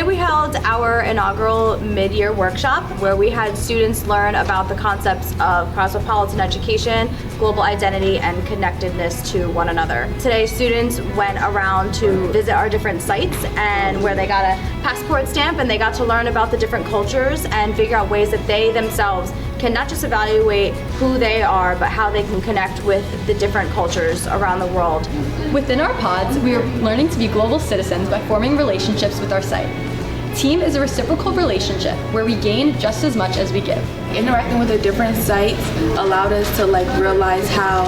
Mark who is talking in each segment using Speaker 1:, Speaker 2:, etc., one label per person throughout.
Speaker 1: Today we held our inaugural mid-year workshop where we had students learn about the concepts of cosmopolitan education, global identity, and connectedness to one another. Today students went around to visit our different sites and where they got a passport stamp and they got to learn about the different cultures and figure out ways that they themselves can not just evaluate who they are, but how they can connect with the different cultures around the world.
Speaker 2: Within our pods, we are learning to be global citizens by forming relationships with our site. TEEM is a reciprocal relationship where we gain just as much as we give.
Speaker 3: Interacting with the different sites allowed us to realize how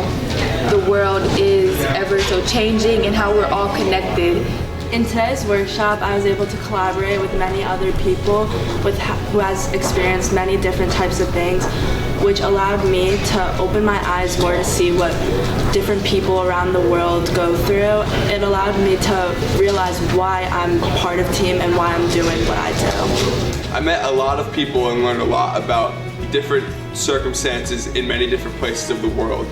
Speaker 3: the world is ever so changing and how we're all connected. In today's workshop, I was able to collaborate with many other people who has experienced many different types of things, which allowed me to open my eyes more to see what different people around the world go through. It allowed me to realize why I'm part of TEEM and why I'm doing what I do.
Speaker 4: I met a lot of people and learned a lot about different circumstances in many different places of the world.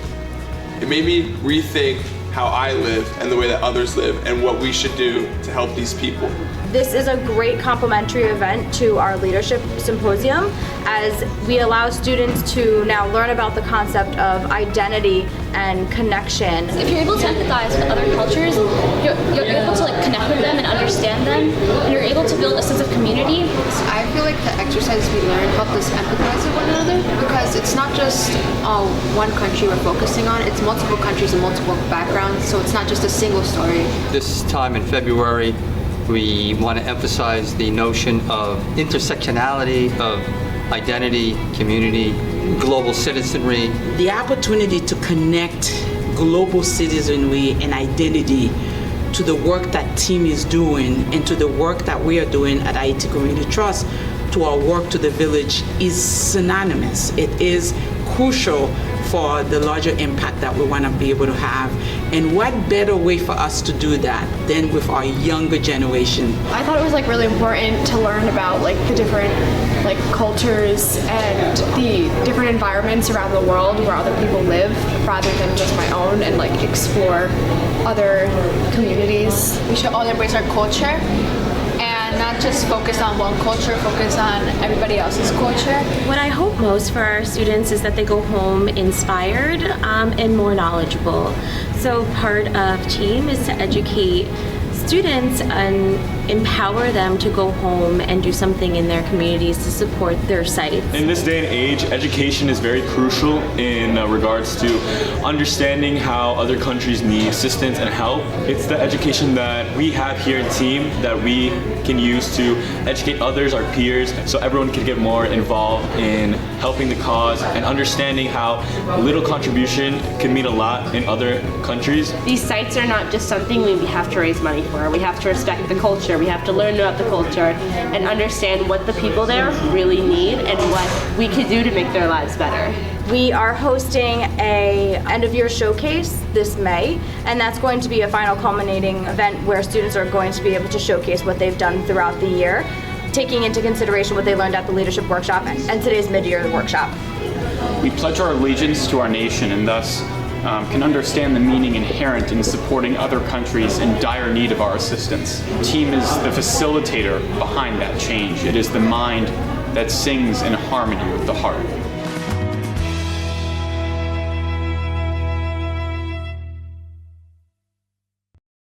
Speaker 4: It made me rethink how I live and the way that others live and what we should do to help these people.
Speaker 1: This is a great complementary event to our leadership symposium as we allow students to now learn about the concept of identity and connection.
Speaker 2: If you're able to empathize with other cultures, you're able to connect with them and understand them, and you're able to build a sense of community.
Speaker 5: I feel like the exercises we learn help us empathize with one another because it's not just one country we're focusing on, it's multiple countries and multiple backgrounds, so it's not just a single story.
Speaker 6: This time in February, we want to emphasize the notion of intersectionality, of identity, community, global citizenry.
Speaker 7: The opportunity to connect global citizenry and identity to the work that TEEM is doing and to the work that we are doing at IT Community Trust, to our work to the village, is synonymous. It is crucial for the larger impact that we want to be able to have. And what better way for us to do that than with our younger generation?
Speaker 8: I thought it was really important to learn about the different cultures and the different environments around the world where other people live rather than just my own, and explore other communities.
Speaker 3: We should all embrace our culture and not just focus on one culture, focus on everybody else's culture.
Speaker 9: What I hope most for our students is that they go home inspired and more knowledgeable. So part of TEEM is to educate students and empower them to go home and do something in their communities to support their sites.
Speaker 10: In this day and age, education is very crucial in regards to understanding how other countries need assistance and help. It's the education that we have here in TEEM that we can use to educate others, our peers, so everyone can get more involved in helping the cause and understanding how little contribution can mean a lot in other countries.
Speaker 11: These sites are not just something we have to raise money for. We have to respect the culture. We have to learn about the culture and understand what the people there really need and what we could do to make their lives better.
Speaker 1: We are hosting a end-of-year showcase this May, and that's going to be a final culminating event where students are going to be able to showcase what they've done throughout the year, taking into consideration what they learned at the leadership workshop and today's mid-year workshop.
Speaker 12: We pledge our allegiance to our nation and thus can understand the meaning inherent in supporting other countries in dire need of our assistance. TEEM is the facilitator behind that change. It is the mind that sings in harmony with the heart.